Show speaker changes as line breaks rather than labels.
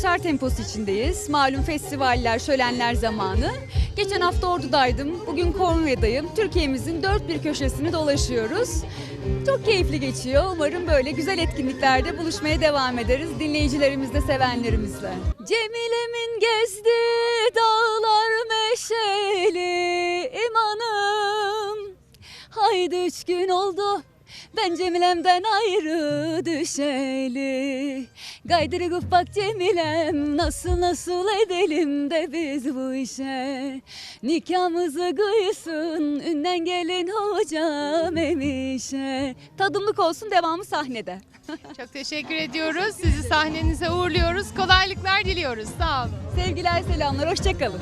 konser temposu içindeyiz. Malum festivaller, şölenler zamanı. Geçen hafta Ordu'daydım, bugün Konya'dayım. Türkiye'mizin dört bir köşesini dolaşıyoruz. Çok keyifli geçiyor. Umarım böyle güzel etkinliklerde buluşmaya devam ederiz. Dinleyicilerimizle, sevenlerimizle. Cemile'min gezdi dağlar meşeli imanım. Haydi 3 gün oldu ben Cemile'mden ayrı düşeli. Gaydırıp bak Cemilem, nasıl edelim de biz bu işe. Nikahımızı kıysın ünden gelin hocam emişe. Tadımlık olsun, devamı sahnede.
Çok teşekkür ediyoruz. Sizi sahnenize uğurluyoruz. Kolaylıklar diliyoruz. Sağ olun.
Sevgiler, selamlar, hoşça kalın.